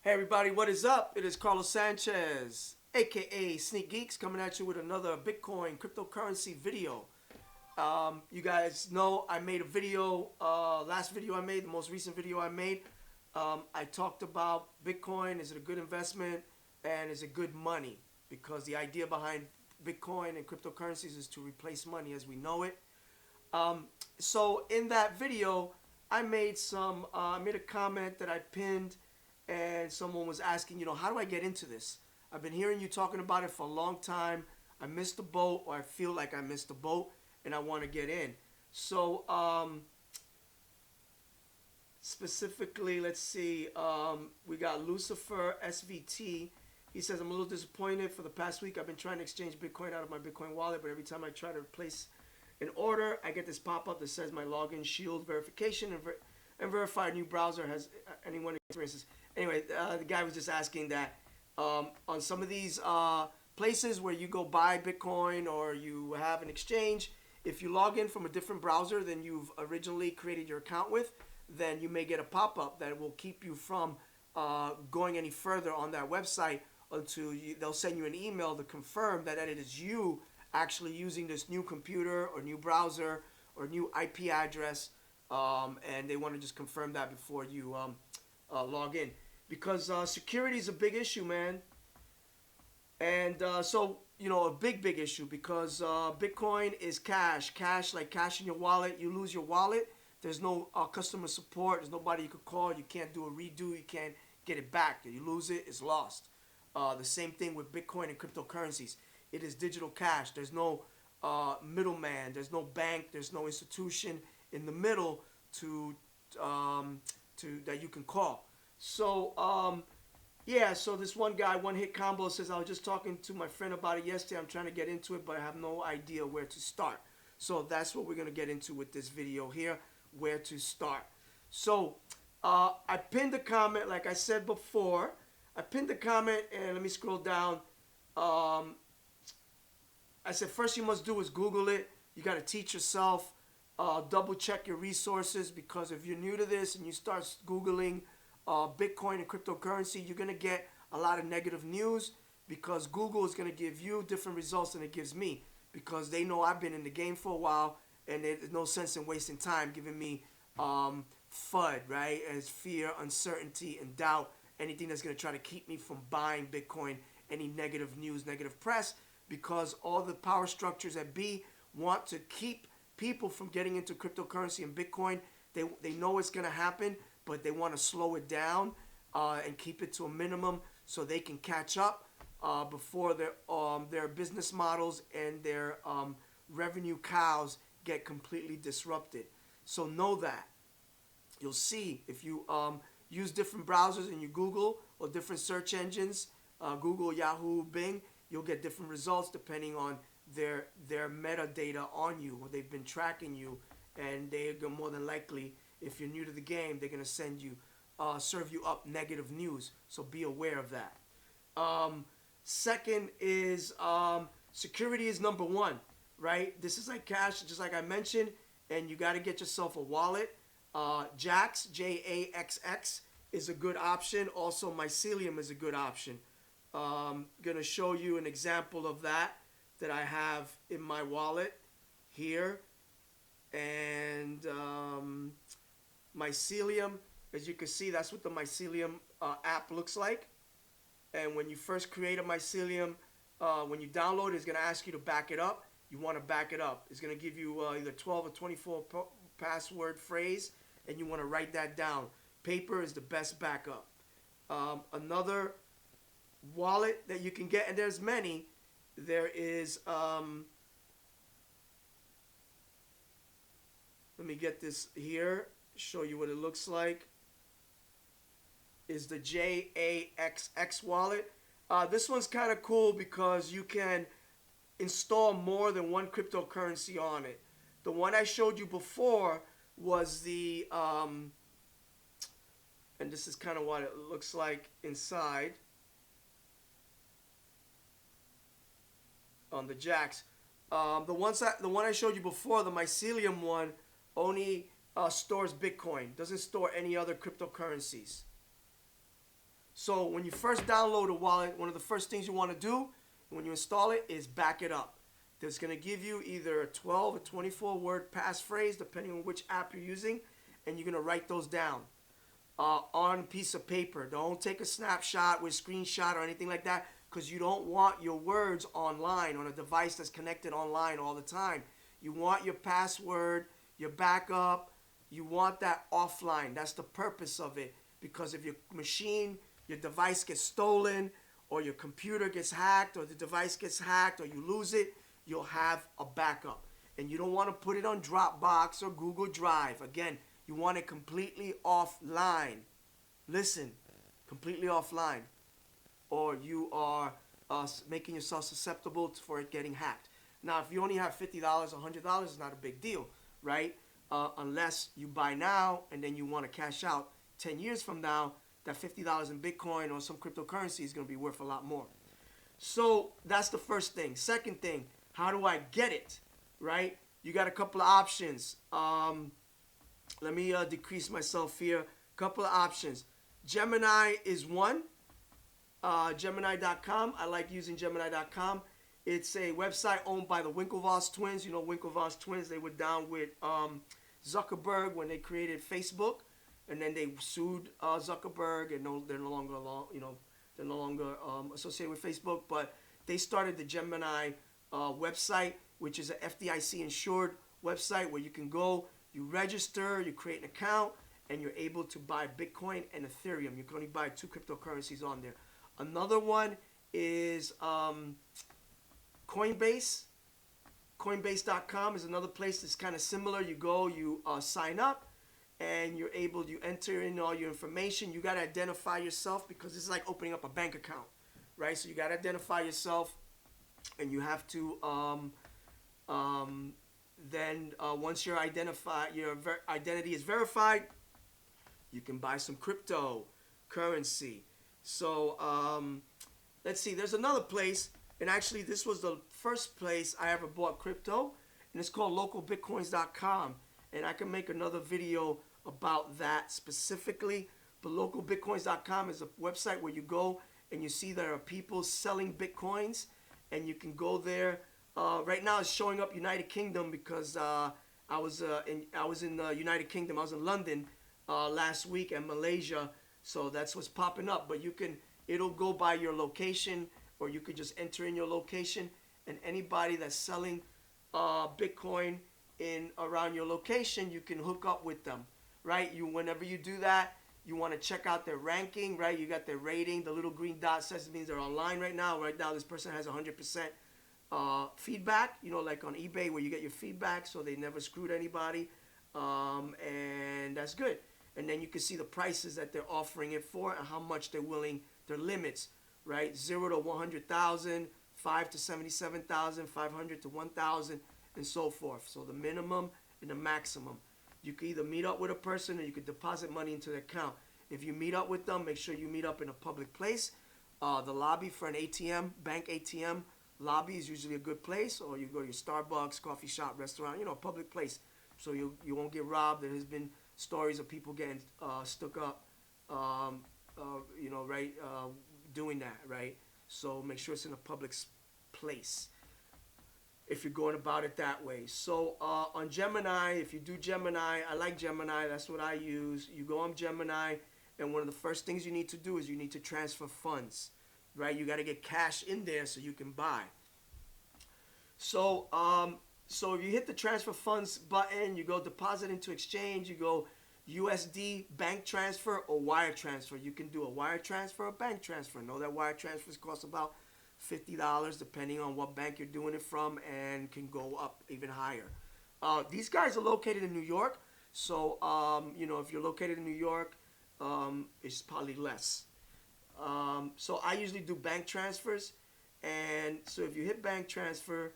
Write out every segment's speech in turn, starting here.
Hey everybody, what is up? It is Carlos Sanchez, aka Sneak Geeks, coming at you with another Bitcoin cryptocurrency video. You guys know I made a video, last video I made, the most recent video I made. I talked about Bitcoin, is it a good investment, and is it good money? Because the idea behind Bitcoin and cryptocurrencies is to replace money as we know it. So in that video, I made a comment that I pinned, and someone was asking, how do I get into this? I've been hearing you talking about it for a long time. I missed the boat, or I feel like I missed the boat, and I want to get in. So specifically, let's see, we got Lucifer SVT. He says, I'm a little disappointed. For the past week, I've been trying to exchange Bitcoin out of my Bitcoin wallet, but every time I try to replace an order, I get this pop-up that says my login shield verification and verify a new browser has anyone experiences. Anyway, the guy was just asking that on some of these places where you go buy Bitcoin or you have an exchange, if you log in from a different browser than you've originally created your account with, then you may get a pop-up that will keep you from going any further on that website until they'll send you an email to confirm that it is you actually using this new computer or new browser or new IP address, and they want to just confirm that before you log in, because security is a big issue, man. And so a big issue, because Bitcoin is cash, like cash in your wallet. You lose your wallet, there's no customer support, there's nobody you could call, you can't do a redo, you can't get it back. You lose it, it's lost. The same thing with Bitcoin and cryptocurrencies. It is digital cash. There's no middleman. There's no bank. There's no institution in the middle to that you can call. So yeah. So this one guy, One Hit Combo, says, I was just talking to my friend about it yesterday. I'm trying to get into it, but I have no idea where to start. So that's what we're gonna get into with this video here. Where to start. So I pinned a comment, like I said before. I pinned the comment, and let me scroll down. I said, first you must do is Google it. You got to teach yourself, double check your resources, because if you're new to this and you start Googling Bitcoin and cryptocurrency, you're going to get a lot of negative news, because Google is going to give you different results than it gives me, because they know I've been in the game for a while, and there's no sense in wasting time giving me FUD, right, as fear, uncertainty, and doubt, anything that's going to try to keep me from buying Bitcoin, any negative news, negative press, because all the power structures at B want to keep people from getting into cryptocurrency and Bitcoin. They know it's going to happen, but they want to slow it down and keep it to a minimum so they can catch up before their business models and their revenue cows get completely disrupted. So know that. You'll see if you use different browsers and you Google, or different search engines, Google, Yahoo, Bing, you'll get different results depending on their metadata on you, or they've been tracking you, and they're more than likely, if you're new to the game, they're going to send you, serve you up negative news. So be aware of that. Second is security is number one, right? This is like cash, just like I mentioned, and you got to get yourself a wallet. Jax, JAXX, is a good option. Also, Mycelium is a good option. Gonna show you an example of that I have in my wallet here. And Mycelium, as you can see, that's what the Mycelium app looks like. And when you first create a Mycelium, when you download it, it's gonna ask you to back it up. You want to back it up. It's gonna give you either 12 or 24 password phrase, and you want to write that down. Paper is the best backup. Another wallet that you can get, and there's many, there is let me get this here, show you what it looks like, is the JAXX wallet. This one's kind of cool because you can install more than one cryptocurrency on it. The one I showed you before was the and this is kind of what it looks like inside on the Jax. The one I showed you before, the Mycelium one, only stores Bitcoin, doesn't store any other cryptocurrencies. So when you first download a wallet, one of the first things you want to do when you install it is back it up. It's going to give you either a 12 or 24 word passphrase depending on which app you're using, and you're going to write those down on a piece of paper. Don't take a snapshot with a screenshot or anything like that, because you don't want your words online on a device that's connected online all the time. You want your password, your backup, you want that offline. That's the purpose of it, because if your machine, your device gets stolen, or your computer gets hacked, or the device gets hacked, or you lose it, you'll have a backup. And you don't want to put it on Dropbox or Google Drive. Again, you want it completely offline. Listen, completely offline, or you are making yourself susceptible for it getting hacked. Now, if you only have $50, $100, it's not a big deal, right? Unless you buy now and then you want to cash out 10 years from now, that $50 in Bitcoin or some cryptocurrency is going to be worth a lot more. So that's the first thing. Second thing, how do I get it, right? You got a couple of options. Let me decrease myself here. Couple of options. Gemini is one. Gemini.com. I like using Gemini.com. It's a website owned by the Winklevoss twins. You know, Winklevoss twins, they were down with Zuckerberg when they created Facebook, and then they sued Zuckerberg, and they're no longer they're no longer associated with Facebook. But they started the Gemini website, which is an FDIC insured website where you can go, you register, you create an account, and you're able to buy Bitcoin and Ethereum. You can only buy 2 cryptocurrencies on there. Another one is Coinbase. Coinbase.com is another place that's kind of similar. You go, you sign up, and you enter in all your information. You got to identify yourself, because it's like opening up a bank account, right? So you got to identify yourself, and you have to then once your identity is verified, you can buy some cryptocurrency. So let's see, there's another place, and actually this was the first place I ever bought crypto, and it's called localbitcoins.com, and I can make another video about that specifically. But localbitcoins.com is a website where you go and you see there are people selling Bitcoins, and you can go there. Right now it's showing up United Kingdom, because I was in the United Kingdom. I was in London last week, and Malaysia, so that's what's popping up. But it'll go by your location, or you could just enter in your location, and anybody that's selling Bitcoin in around your location, you can hook up with them, right? Whenever you do that, you want to check out their ranking, right? You got their rating. The little green dot says it means they're online right now. Right now, this person has 100% feedback, like on eBay where you get your feedback, so they never screwed anybody, and that's good. And then you can see the prices that they're offering it for and how much they're willing, their limits, right? 0 to 100,000, 5 to 77,000, 500 to 1,000, and so forth. So the minimum and the maximum. You can either meet up with a person, or you can deposit money into their account. If you meet up with them, make sure you meet up in a public place. The lobby for an ATM, bank ATM lobby is usually a good place, or you go to your Starbucks, coffee shop, restaurant, a public place, so you won't get robbed. There has been stories of people getting stuck up, doing that, right? So make sure it's in a public place if you're going about it that way. So on Gemini, if you do Gemini, I like Gemini, that's what I use. You go on Gemini, and one of the first things you need to do is you need to transfer funds, right? You got to get cash in there so you can buy. So if you hit the transfer funds button, you go deposit into exchange, you go USD bank transfer or wire transfer. You can do a wire transfer or bank transfer. Know that wire transfers cost about $50 depending on what bank you're doing it from, and can go up even higher. These guys are located in New York, so if you're located in New York, it's probably less. So I usually do bank transfers, and so if you hit bank transfer,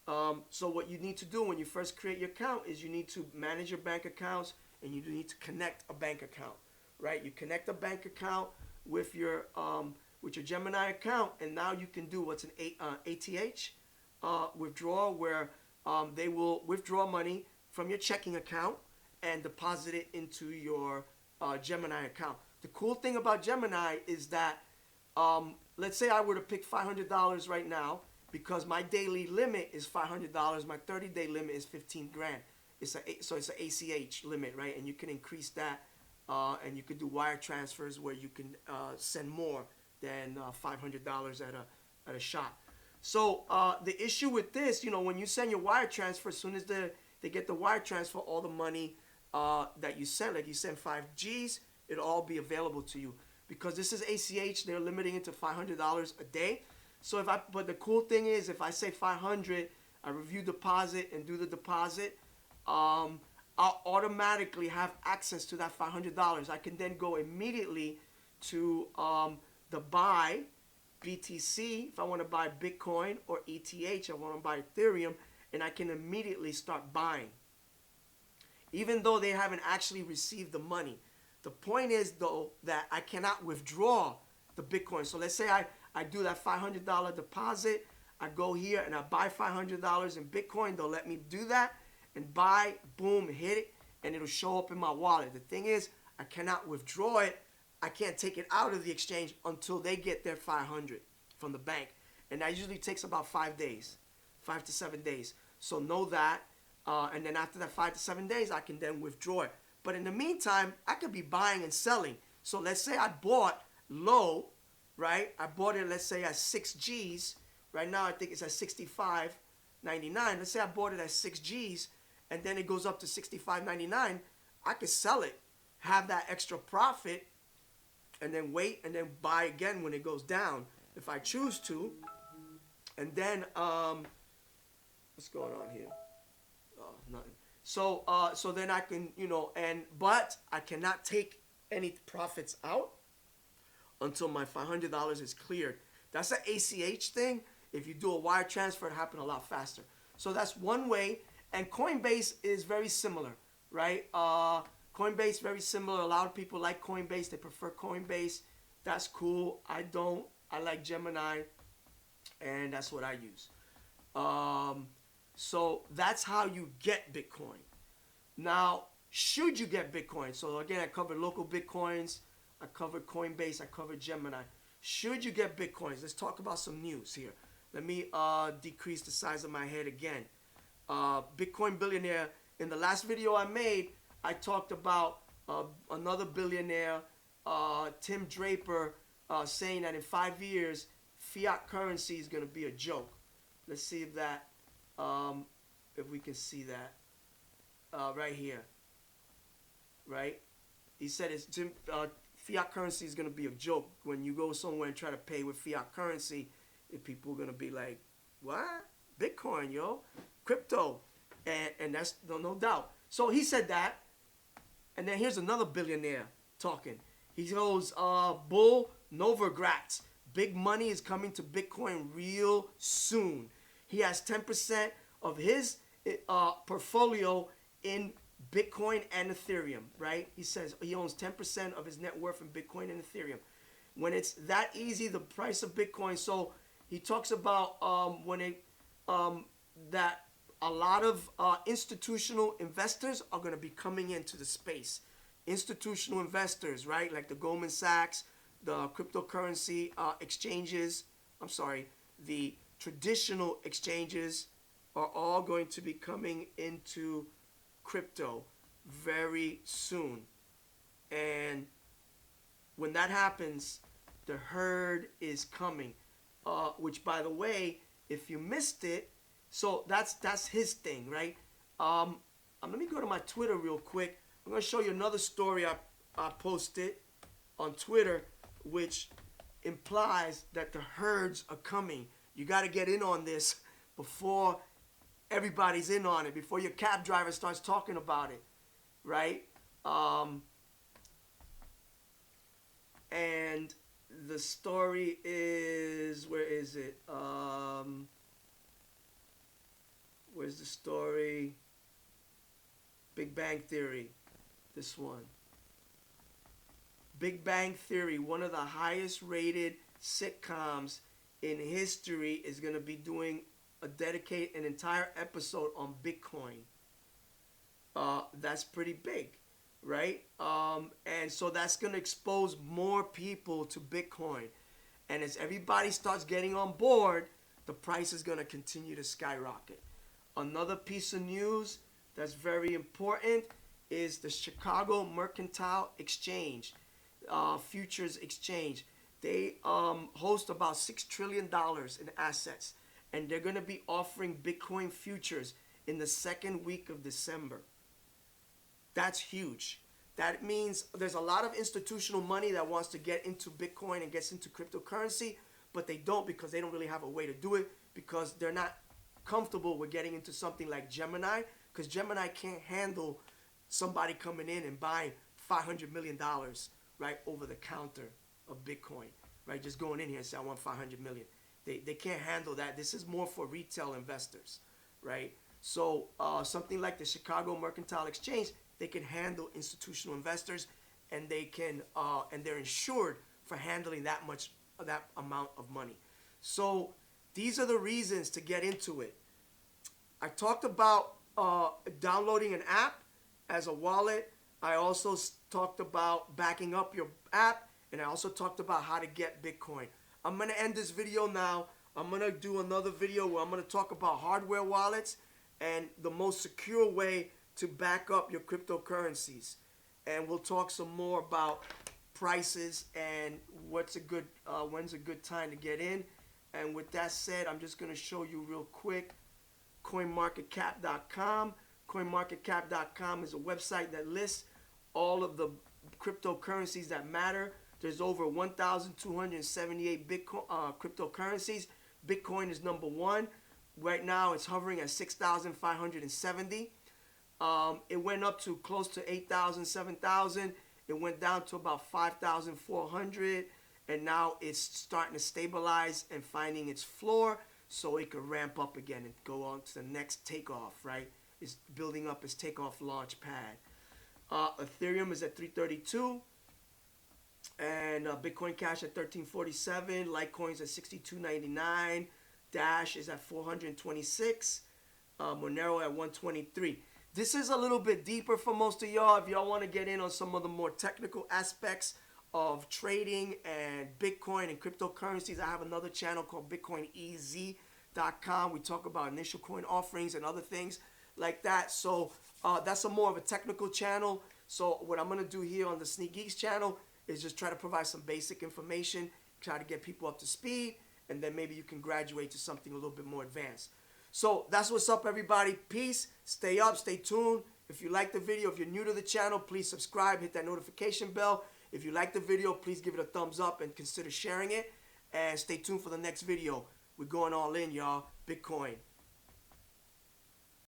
so what you need to do when you first create your account is you need to manage your bank accounts, and you need to connect a bank account, right? You connect a bank account with your Gemini account, and now you can do what's an ATH withdrawal, where they will withdraw money from your checking account and deposit it into your Gemini account. The cool thing about Gemini is that, let's say I were to pick $500 right now, because my daily limit is $500, my 30-day limit is 15 grand. So it's an ACH limit, right? And you can increase that, and you could do wire transfers where you can send more than $500 at a shot. So the issue with this, you know, when you send your wire transfer, as soon as they get the wire transfer, all the money that you send, like you send 5 Gs, it'll all be available to you. Because this is ACH, they're limiting it to $500 a day. So but the cool thing is, if I say 500, I review deposit and do the deposit, I'll automatically have access to that $500. I can then go immediately to the buy BTC if I want to buy Bitcoin, or ETH, I want to buy Ethereum, and I can immediately start buying, even though they haven't actually received the money. The point is, though, that I cannot withdraw the Bitcoin. So let's say I do that $500 deposit, I go here and I buy $500 in Bitcoin, they'll let me do that, and buy, boom, hit it, and it'll show up in my wallet. The thing is, I cannot withdraw it. I can't take it out of the exchange until they get their 500 from the bank. And that usually takes about 5 days, 5 to 7 days. So know that. And then after that 5 to 7 days, I can then withdraw it. But in the meantime, I could be buying and selling. So let's say I bought low, right? I bought it, let's say, at 6 Gs. Right now, I think it's at 65.99. Let's say I bought it at 6 Gs, and then it goes up to 65.99. I could sell it, have that extra profit, and then wait and then buy again when it goes down if I choose to. And then what's going on here? Oh, nothing. So then I can, you know, but I cannot take any profits out until my $500 is cleared. That's an ACH thing. If you do a wire transfer, it happens a lot faster. So that's one way. And Coinbase is very similar, right? Coinbase, very similar. A lot of people like Coinbase. They prefer Coinbase. That's cool. I don't. I like Gemini, and that's what I use. So that's how you get Bitcoin. Now, should you get Bitcoin? So again, I covered local Bitcoins. I covered Coinbase. I covered Gemini. Should you get Bitcoins? Let's talk about some news here. Let me decrease the size of my head again. Bitcoin billionaire. In the last video I made, I talked about another billionaire, Tim Draper, saying that in 5 years, fiat currency is going to be a joke. Let's see if that, if we can see that right here. Right? He said fiat currency is going to be a joke. When you go somewhere and try to pay with fiat currency, people are going to be like, what? Bitcoin, yo. Crypto. And that's no doubt. So he said that. And then here's another billionaire talking. He goes, Bull Novogratz. Big money is coming to Bitcoin real soon. He has 10% of his portfolio in Bitcoin and Ethereum, right? He says he owns 10% of his net worth in Bitcoin and Ethereum. When it's that easy, the price of Bitcoin. So he talks about that a lot of institutional investors are going to be coming into the space. Institutional investors, right? Like the Goldman Sachs, the cryptocurrency exchanges. I'm sorry, the traditional exchanges are all going to be coming into crypto very soon. And when that happens, the herd is coming. Which, by the way, if you missed it, so that's his thing, right? Let me go to my Twitter real quick. I'm going to show you another story I posted on Twitter, which implies that the herds are coming. You got to get in on this before everybody's in on it, before your cab driver starts talking about it, right? And the story is, where is it? Where's the story? Big Bang Theory. This one. Big Bang Theory, one of the highest rated sitcoms in history, is going to be doing dedicate an entire episode on Bitcoin. That's pretty big. right? And so that's going to expose more people to Bitcoin. And as everybody starts getting on board, the price is going to continue to skyrocket. Another piece of news that's very important is the Chicago Mercantile Exchange, Futures Exchange. They host about $6 trillion in assets, and they're going to be offering Bitcoin futures in the second week of December. That's huge. That means there's a lot of institutional money that wants to get into Bitcoin and gets into cryptocurrency, but they don't because they don't really have a way to do it, because they're not comfortable with getting into something like Gemini, because Gemini can't handle somebody coming in and buying $500 million, right, over the counter of Bitcoin, right? Just going in here and say, I want 500 million. They can't handle that. This is more for retail investors, right? So something like the Chicago Mercantile Exchange, they can handle institutional investors, and they can and they're insured for handling that amount of money. So these are the reasons to get into it. I talked about downloading an app as a wallet. I also talked about backing up your app, and I also talked about how to get Bitcoin. I'm going to end this video now. I'm going to do another video where I'm going to talk about hardware wallets and the most secure way to back up your cryptocurrencies. And we'll talk some more about prices and when's a good time to get in. And with that said, I'm just going to show you real quick Coinmarketcap.com. Coinmarketcap.com is a website that lists all of the cryptocurrencies that matter. There's over 1,278 Bitcoin cryptocurrencies. Bitcoin is number one. Right now, it's hovering at 6,570. It went up to close to 8,000, 7,000. It went down to about 5,400. And now it's starting to stabilize and finding its floor, so it could ramp up again and go on to the next takeoff, right? It's building up its takeoff launch pad. Ethereum is at 332. And Bitcoin Cash at 1347. Litecoin's at 62.99. Dash is at 426. Monero at 123. This is a little bit deeper for most of y'all. If y'all want to get in on some of the more technical aspects of trading and Bitcoin and cryptocurrencies, I have another channel called BitcoinEZ.com. We talk about initial coin offerings and other things like that. So that's more of a technical channel. So what I'm going to do here on the Sneak Geeks channel is just try to provide some basic information, try to get people up to speed, and then maybe you can graduate to something a little bit more advanced. So that's what's up, everybody. Peace. Stay up. Stay tuned. If you like the video, if you're new to the channel, please subscribe. Hit that notification bell. If you like the video, please give it a thumbs up and consider sharing it. And stay tuned for the next video. We're going all in, y'all. Bitcoin.